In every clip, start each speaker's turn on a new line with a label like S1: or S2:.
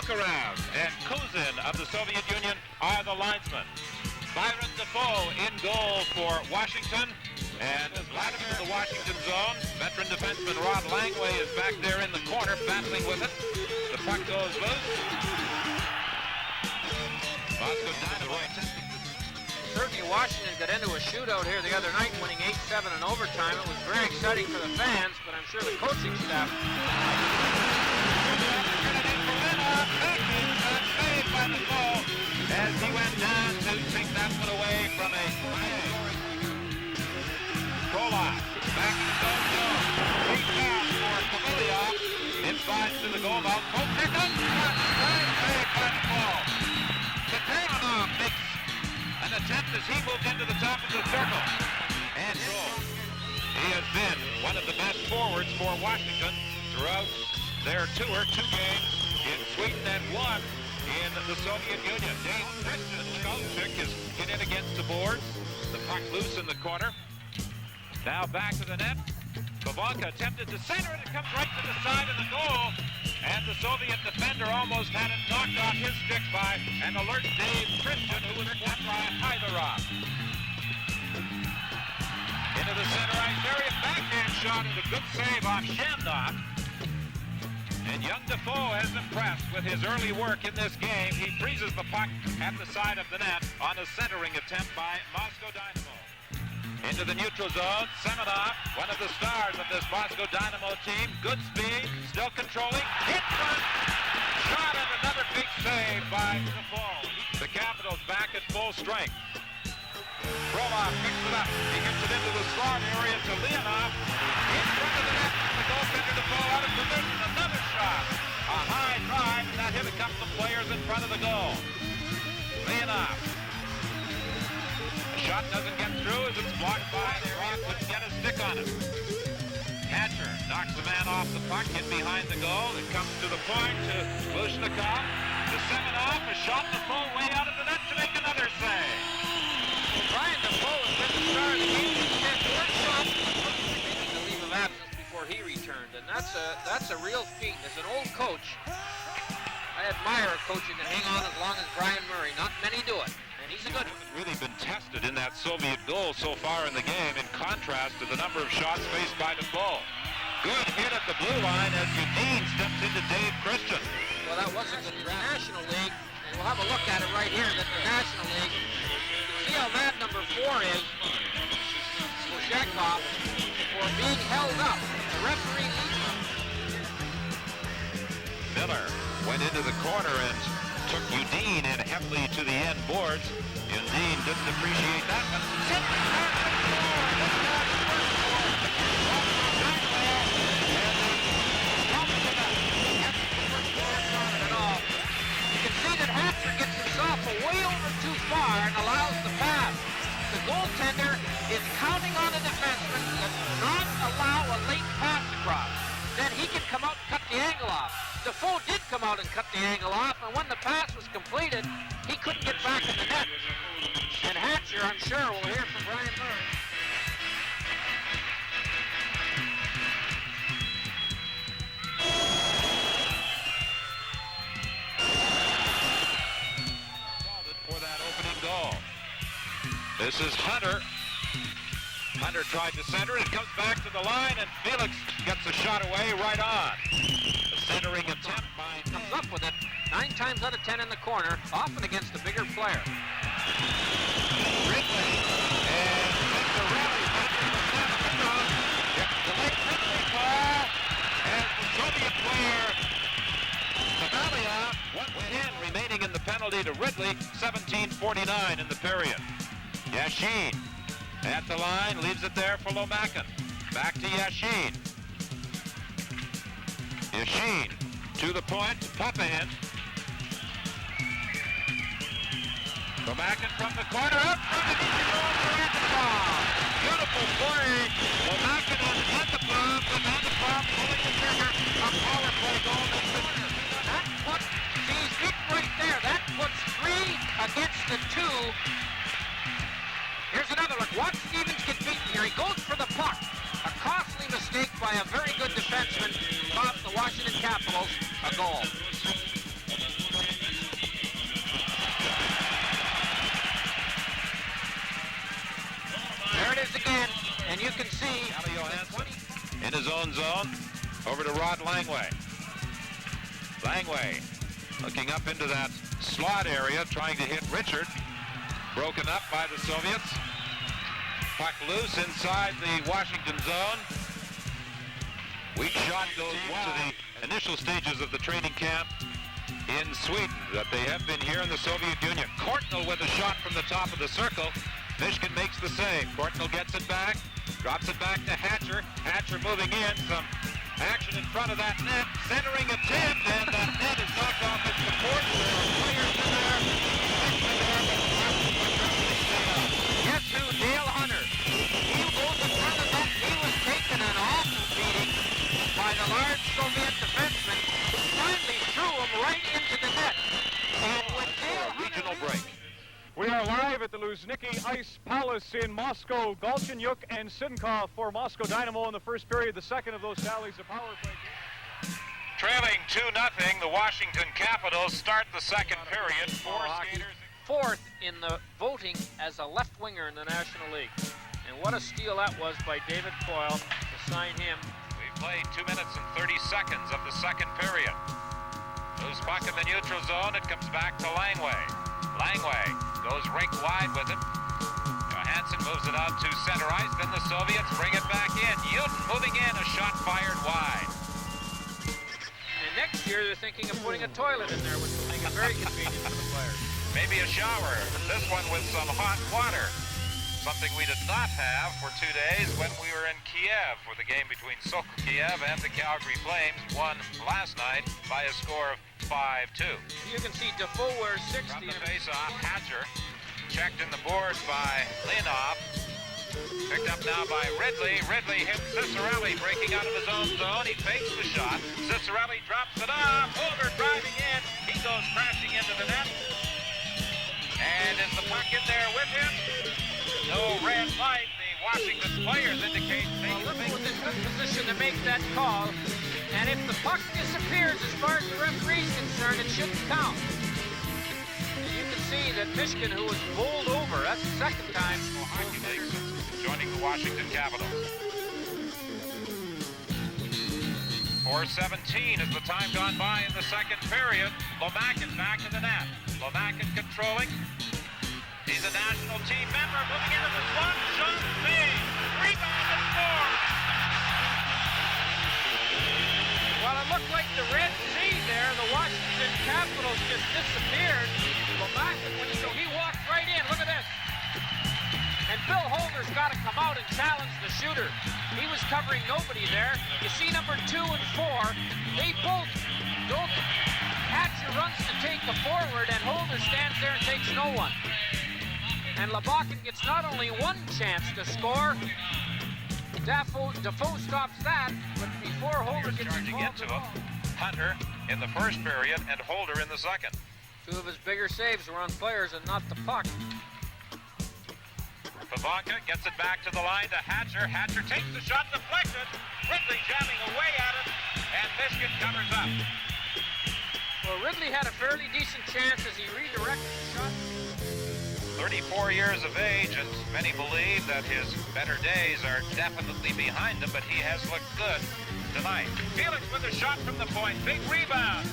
S1: Tokarev and Kuzin of the Soviet Union are the linesmen. Byron Defoe in goal for Washington. And Vladimir in the Washington zone. Veteran defenseman Rod Langway is back there in the corner battling with it. The puck goes loose. Moscow Dynamo.
S2: Certainly Washington got into a shootout here the other night, winning 8-7 in overtime. It was very exciting for the fans, but I'm sure the coaching staff...
S1: Saved by the goal as he went down to take that one away from a Frola. Back in his own zone. Great pass for Kovalev. Inside to the goal mouth. Popihkin. Saved by the ball. Tatarinov makes an attempt as he moved into the top of the circle. And goal. He has been one of the best forwards for Washington throughout their tour. 2 games in Sweden and 1 in the Soviet Union. Dave Christian Mickulchik is hit in against the boards. The puck loose in the corner. Now back to the net. Bavanka attempted to center it. It comes right to the side of the goal. And the Soviet defender almost had it knocked off his stick by an alert Dave Christian, who was caught by Hyderov. Into the center ice area. Backhand shot and a good save off Shandov. And young Defoe has impressed with his early work in this game. He freezes the puck at the side of the net on a centering attempt by Moscow Dynamo. Into the neutral zone, Semenov, one of the stars of this Moscow Dynamo team. Good speed, still controlling, hit front, shot and another big save by Defoe. The Capitals back at full strength. Frolov picks it up. He gets it into the slot area to Leonov. In front of the net, the goaltender Defoe out of position. Another shot. A high drive, and that hit a couple of players in front of the goal. Leonov. The shot doesn't get through as it's blocked by Rock. Couldn't get a stick on it. Hatcher knocks the man off the puck, hit behind the goal. It comes to the point to Glушенков. To Semenov, a shot Defoe way out of the net to make another save.
S2: Brian Defoe has been the star of the game. He had 4 shots. Taking the leave of absence before he returned, and that's a real feat. As an old coach, I admire a coach who can hang on as long as Brian Murray. Not many do it, and he's a good one.
S1: Really been tested in that Soviet goal so far in the game, in contrast to the number of shots faced by Defoe. Good hit at the blue line as Юдин steps into Dave Christian.
S2: Well, that wasn't in the National League, and we'll have a look at it right here. That the National League. See how mad number 4 is, Wojciech, for being held up. The referee leaves him.
S1: Miller went into the corner and took Юдин in heavily to the end boards. Юдin didn't appreciate that one.
S2: You can see that Hatcher gets himself way over too far and allows the pass. The goaltender is counting on the defenseman to not allow a late pass across. Then he can come out and cut the angle off. Defoe did come out and cut the angle off, and when the pass was completed, he couldn't get back in the net. And Hatcher, I'm sure, will hear from Brian Murray.
S1: For that opening goal. This is Hunter. Hunter tried to center. It comes back to the line, and Felix gets the shot away right on. The centering attempt by...
S2: Comes up with it 9 times out of 10 in the corner, often against a bigger player.
S1: Ridley. And makes a rally. The late Ridley ball. And the Soviet player, Kovalev, 1-10 remaining in the penalty to Ridley. 17:49 in the period. Yashin at the line, leaves it there for Lomackin. Back to Yashin. Yashin to the point, Popihkin. Lomackin from the corner, up from the Antipov. Beautiful play. Lomackin on Antipov, and Antipov pulling the trigger. A power play goal.
S2: That puts, he's hit right there. That puts 3 against the 2. Here's another look. Watch Stevens get beaten here. He goes for the puck. A costly mistake by a very good defenseman. Cost the Washington Capitals a goal.
S1: Over to Rod Langway. Langway looking up into that slot area, trying to hit Richard. Broken up by the Soviets. Puck loose inside the Washington zone. Weak shot goes to the initial stages of the training camp in Sweden, that they have been here in the Soviet Union. Courtnall with a shot from the top of the circle. Mishkin makes the save. Courtnall gets it back, drops it back to Hatcher. Hatcher moving in, some action in front of that net, centering attempt, and that net is knocked off its support. There are players in there.
S2: Guess who? Dale Hunter. He goes in front of that. He was taking an awful beating by the large Soviet defenseman, who finally threw him right into the net. And with Dale Hunter...
S1: Regional break.
S3: We are live at the Luzhniki Ice Palace in Moscow. Galchenyuk and Sinkov for Moscow Dynamo in the first period. The second of those tallies, a power play.
S1: Trailing 2-0, the Washington Capitals start the second period. Four skaters.
S2: Fourth in the voting as a left winger in the National League. And what a steal that was by David Coyle to sign him.
S1: We've played 2 minutes and 30 seconds of the second period. Loose puck in the neutral zone. It comes back to Langway. Langway goes rink wide with it. Johansson moves it out to center ice. Then the Soviets bring it back in. Yutin moving in, a shot fired wide.
S2: And next year they're thinking of putting a toilet in there, which will make it very convenient for the players.
S1: Maybe a shower. This one with some hot water. Something we did not have for 2 days when we were in Kiev for the game between Sokol Kiev and the Calgary Flames, won last night by a score of 5-2.
S2: You can see Defoe wears 60.
S1: From the face-off, Hatcher checked in the boards by Leonov. Picked up now by Ridley. Ridley hits Cicerelli, breaking out of his own zone. He fakes the shot. Cicerelli drops it off. Holder driving in. He goes crashing into the net. And is the puck in there with him? No red light. The Washington players indicate they
S2: Liverpool is in good position to make that call. And if the puck disappears, as far as the referee is concerned, it shouldn't count. And you can see that Mishkin, who was bowled over, that's the second time.
S1: Hockey League joining the Washington Capitals. 4:17 is the time gone by in the second period. Lomackin back to the net. Lomackin controlling. He's a national team member, moving into the slot. Shot, save, rebound, and score.
S2: Well, it looked like the Red Sea there. The Washington Capitals just disappeared. Lomackin, so he walked right in. Look at this. And Bill Holder's got to come out and challenge the shooter. He was covering nobody there. You see number 2 and 4. They both don't. Hatcher runs to take the forward, and Holder stands there and takes no one. And Lomackin gets not only one chance to score, Defoe stops that, but before Holder gets
S1: charging
S2: involved
S1: into him, Hunter in the first period and Holder in the second.
S2: Two of his bigger saves were on players and not the puck.
S1: Pavanka gets it back to the line to Hatcher. Hatcher takes the shot, deflected. Ridley jamming away at it, and Mishkin covers up.
S2: Well, Ridley had a fairly decent chance as he redirected the shot.
S1: 34 years of age, and many believe that his better days are definitely behind him, but he has looked good tonight. Felix with a shot from the point, big rebound,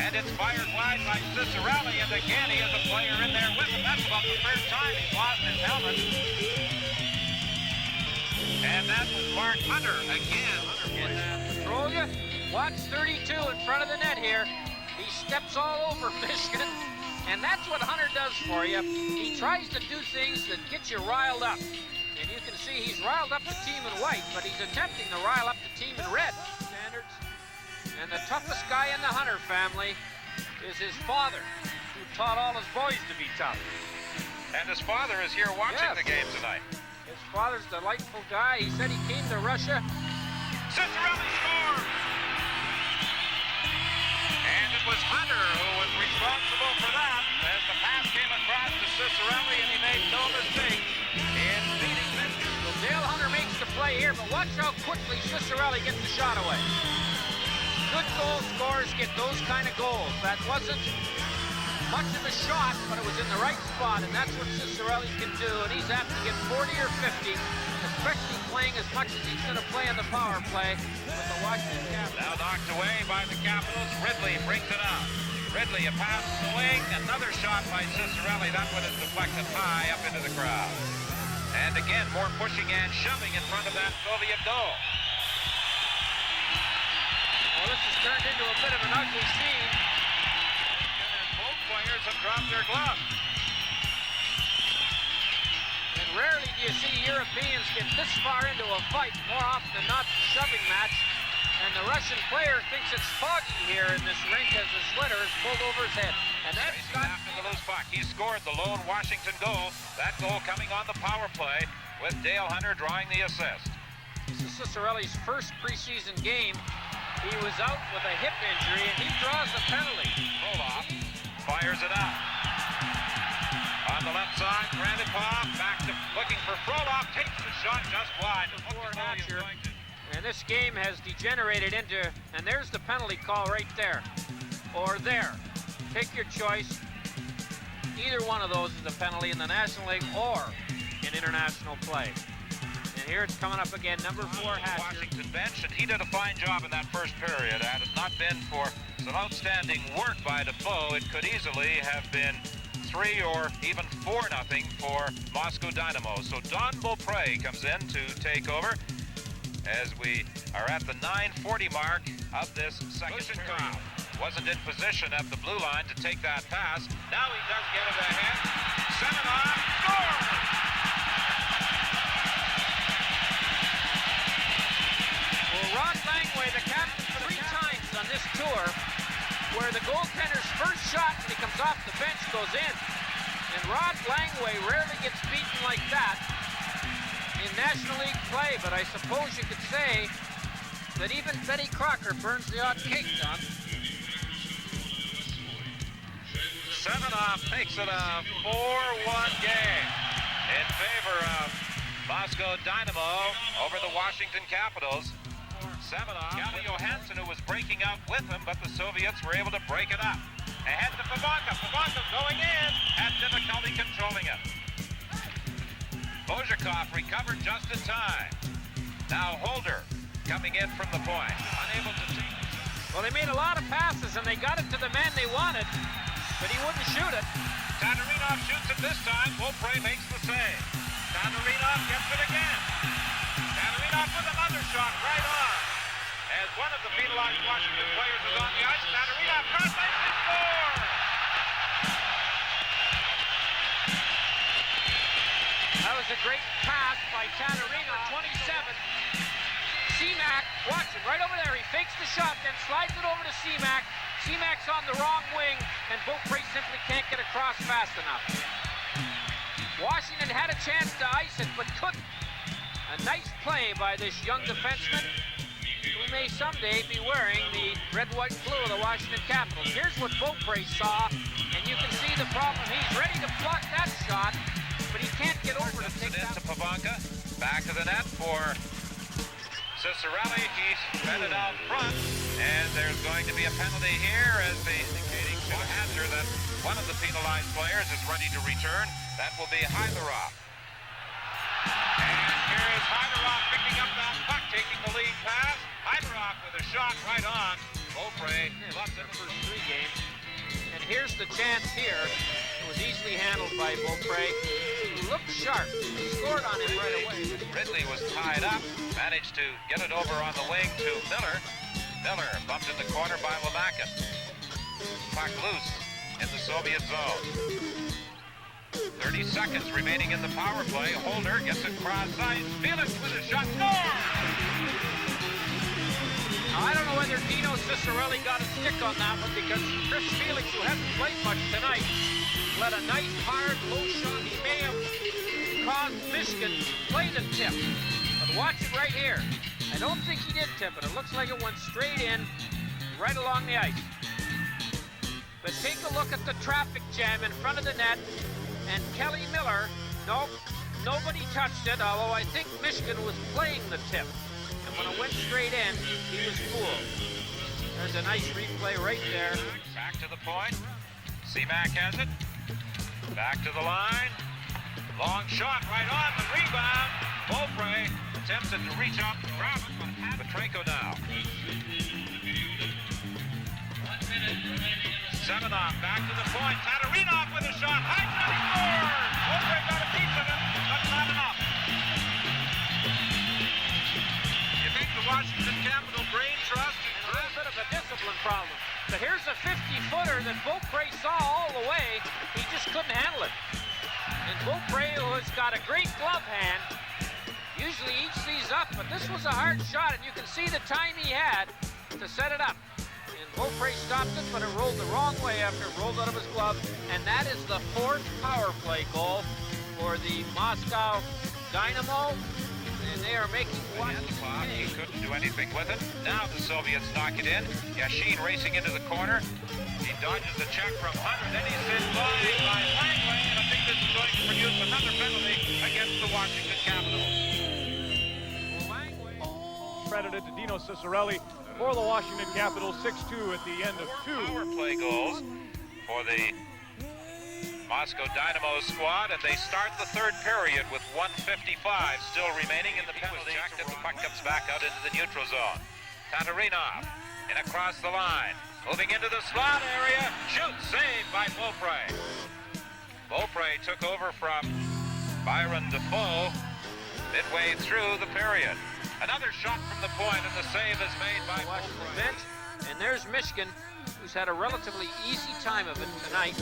S1: and it's fired wide by Cicerelli, and again he has a player in there with him. That's about the third time he's lost his helmet. And that was Mark Hunter again.
S2: Petrolia, watch 32 in front of the net here. He steps all over Mishkin. And that's what Hunter does for you. He tries to do things that get you riled up. And you can see he's riled up the team in white, but he's attempting to rile up the team in red. Standards. And the toughest guy in the Hunter family is his father, who taught all his boys to be tough.
S1: And his father is here watching the game tonight.
S2: His father's a delightful guy. He said he came to Russia.
S1: Cicerelli scores! And it was Hunter who was responsible for that, as the pass came across to Cicerelli, and he made no mistake in beating Mishkin.
S2: Well, Dale Hunter makes the play here, but watch how quickly Cicerelli gets the shot away. Good goal scorers get those kind of goals. That wasn't much of a shot, but it was in the right spot, and that's what Cicerelli can do, and he's apt to get 40 or 50, expect to be playing as much as he's going to play on the power play with the Washington Capitals.
S1: Now knocked away by the Capitals. Ridley brings it out. Ridley, a pass to the wing. Another shot by Cicerelli. That one is deflected high up into the crowd. And again, more pushing and shoving in front of that Soviet goal.
S2: Well, this has turned into a bit of an ugly scene.
S1: And both players have dropped their gloves.
S2: And rarely do you see Europeans get this far into a fight. More often than not, it's a shoving match. And the Russian player thinks it's foggy here in this rink as the slitter is pulled over his head. And that's
S1: after the loose puck. He scored the lone Washington goal. That goal coming on the power play with Dale Hunter drawing the assist.
S2: This is Cicerelli's first preseason game. He was out with a hip injury, and he draws the penalty.
S1: Frolov fires it out. On the left side, Grandipov back to looking for Frolov, takes the shot just wide.
S2: And this game has degenerated into, and there's the penalty call right there, or there. Take your choice. Either one of those is a penalty in the National League or in international play. And here it's coming up again, number 4, Hatcher.
S1: Washington bench, and he did a fine job in that first period. Had it not been for some outstanding work by Defoe, it could easily have been 3 or even 4-0 for Moscow Dynamo. So Don Beaupre comes in to take over as we are at the 9:40 mark of this second period. Wasn't in position at the blue line to take that pass. Now he does get it ahead. Semenoff scores!
S2: Well, Rod Langway, the captain, 3 times on this tour, where the goaltender's first shot when he comes off the bench goes in. And Rod Langway rarely gets beaten like that in National League play, but I suppose you could say that even Betty Crocker burns the odd cake down.
S1: Semenoff makes it a 4-1 game in favor of Moscow Dynamo over the Washington Capitals. Semenoff, Kelly Johansson, who was breaking out with him, but the Soviets were able to break it up. Ahead to Pavanka. Pavanka going in, had difficulty controlling it. Vojacov recovered just in time. Now Holder coming in from the point, unable to take.
S2: Well, they made a lot of passes, and they got it to the man they wanted, but he wouldn't shoot it.
S1: Tatarinovf shoots it this time. Beaupre makes the save. Tatarinovf gets it again. Tatarinovf with another shot right on. As one of the penalized Washington players is on the ice, Tatarinovf cross-ice and scores!
S2: That was a great pass by Tatarinovf, 27. Semak, watch it, right over there. He fakes the shot, then slides it over to Semak. Semak's on the wrong wing, and Beaupre simply can't get across fast enough. Washington had a chance to ice it, but couldn't. A nice play by this young defenseman, who may someday be wearing the red, white, blue of the Washington Capitals. Here's what Beaupre saw, and you can see the problem. He's ready to block that shot, but he can't get over to take that.
S1: Into Pavanka, back to the net for Cicerelli. He's fed it out front, and there's going to be a penalty here as the indicating to Hatcher that one of the penalized players is ready to return. That will be Heileroff. And here is Heileroff picking up that puck, taking the lead pass. Heileroff with a shot right on. Beaupre loves it.
S2: First 3 games. And here's the chance here. It was easily handled by Beaupre. He looked sharp. He scored on him right away.
S1: Ridley was tied up, managed to get it over on the wing to Miller. Miller bumped in the corner by Lomackin. Puck loose in the Soviet zone. 30 seconds remaining in the power play. Holder gets it cross ice. Felix with a shot. Score!
S2: Now, I don't know whether Dino Cicerelli got a stick on that one, because Chris Felix, who hasn't played much tonight, let a nice, hard, low shot. He may have caused Mышkin to play the tip. But watch it right here. I don't think he did tip it. It looks like it went straight in, right along the ice. But take a look at the traffic jam in front of the net. And Kelly Miller, nope, nobody touched it, although I think Mышkin was playing the tip. And when it went straight in, he was fooled. There's a nice replay right there.
S1: Back to the point. Semak has it. Back to the line. Long shot right on the rebound. Beaupre attempted to reach up, grab it, but Petrenko now. Semenov back to the point. Tatarinovov with a shot. High shot, he scores! Beaupre got a piece of it, but not enough. You think the Washington Capitol brain trust?
S2: A little bit of a discipline problem. But here's a 50-footer that Beaupre saw all the way. He just couldn't handle it. And Beaupre, who has got a great glove hand, usually eats these up, but this was a hard shot, and you can see the time he had to set it up. And Beaupre stopped it, but it rolled the wrong way after it rolled out of his glove. And that is the 4th power play goal for the Moscow Dynamo. And they are making Washington.
S1: He couldn't do anything with it. Now the Soviets knock it in. Yashin racing into the corner. He dodges the check from Hunter. Then he's hit by Langley. And I think this is going to produce another penalty against the Washington Capitals.
S3: Credited to Dino Cicerelli for the Washington Capitals, 6-2 at the end of 2
S1: power play goals for the Moscow Dynamo squad, and they start the 3rd period with 1:55 still remaining in the penalty. Checked and the puck comes back out into the neutral zone. Tatarinovov and across the line, moving into the slot area, shoots, saved by Beaupre. Beaupre took over from Byron Defoe midway through the period. Another shot from the point, and the save is made by
S2: Washington bench. And there's Mышkin, who's had a relatively easy time of it tonight.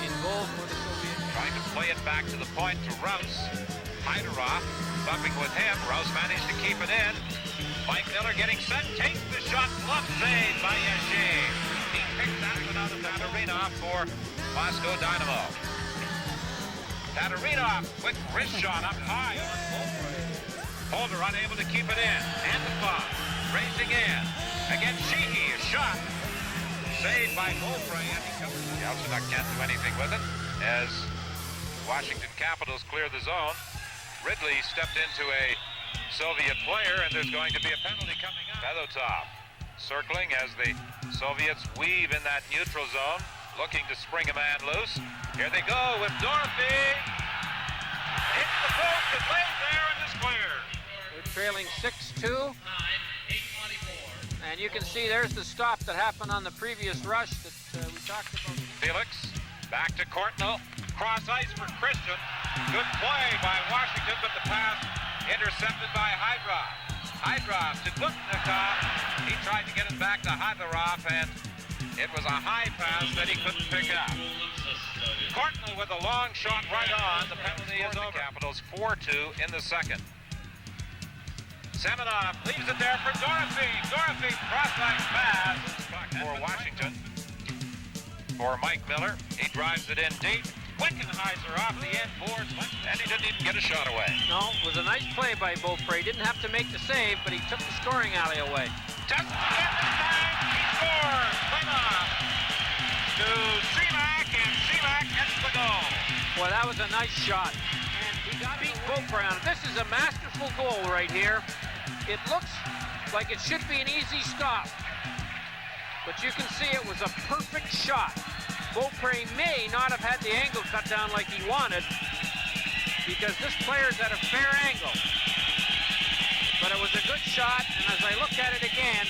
S2: In goal for the Soviets.
S1: Trying to play it back to the point to Rouse. Hyderov bumping with him. Rouse managed to keep it in. Mike Miller getting set, takes the shot, glove save by Yashin. He picks that one out of Tatarinovov for Moscow Dynamo. Tatarinovov, quick wrist shot up high on Beaupre. Holder unable to keep it in. And the ball. Racing in. Again, Sheehy, a shot. Saved by Beaupre, and he covers it. Yeltsin can't do anything with it as Washington Capitals clear the zone. Ridley stepped into a Soviet player, and there's going to be a penalty coming up. Fedotov circling as the Soviets weave in that neutral zone, looking to spring a man loose. Here they go with Dorofeев. Hits the post, it lays there, and is cleared.
S2: They're trailing 6-2. And you can see there's the stop that happened on the previous rush that we talked about.
S1: Felix, back to Courtnall. Cross ice for Christian. Good play by Washington, but the pass intercepted by Hydrov. Hydrov to Glушенков. He tried to get it back to Hydrov, and it was a high pass that he couldn't pick up. Courtnall with a long shot right on. The penalty is over. Capitals 4-2 in the second. Semenov leaves it there for Dorofeев. Dorofeев cross-ice pass for Washington. For Mike Miller, he drives it in deep. Wickenheiser off the end boards, and he didn't even get a shot away.
S2: No, it was a nice play by Beaupre. He didn't have to make the save, but he took the scoring alley away.
S1: Tests again this time. He scores. Klinov to Semak, and Semak gets the goal.
S2: Boy, that was a nice shot. And he got beat Beaupre on it. This is a masterful goal right here. It looks like it should be an easy stop, but you can see it was a perfect shot. Beaupre may not have had the angle cut down like he wanted because this player's at a fair angle. But it was a good shot, and as I look at it again,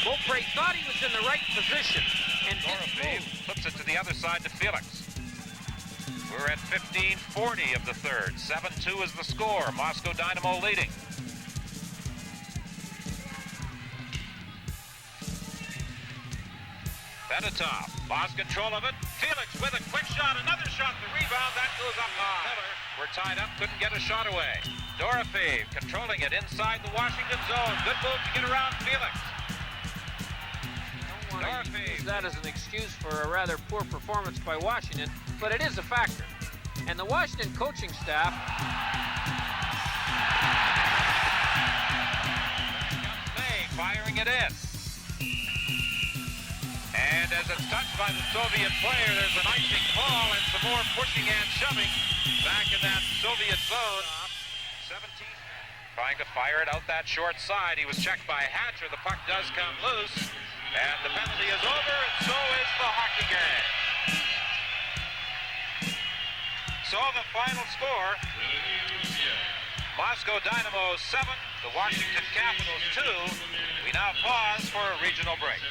S2: Beaupre thought he was in the right position and
S1: Dorofeев flips it to the other side to Felix. We're at 15:40 of the third. 7-2 is the score. Moscow Dynamo leading. Fedotov lost control of it. Felix with a quick shot, another shot, the rebound, that goes up high. Miller, we're tied up, couldn't get a shot away. Dorofeев controlling it inside the Washington zone. Good move to get around Felix.
S2: Don't want to use that as an excuse for a rather poor performance by Washington, but it is a factor. And the Washington coaching staff
S1: firing it in. And as it's touched by the Soviet player, there's an icing call and some more pushing and shoving back in that Soviet zone. 17. Trying to fire it out that short side. He was checked by Hatcher. The puck does come loose. And the penalty is over, and so is the hockey game. So the final score, Moscow Dynamo 7, the Washington Capitals 2. We now pause for a regional break.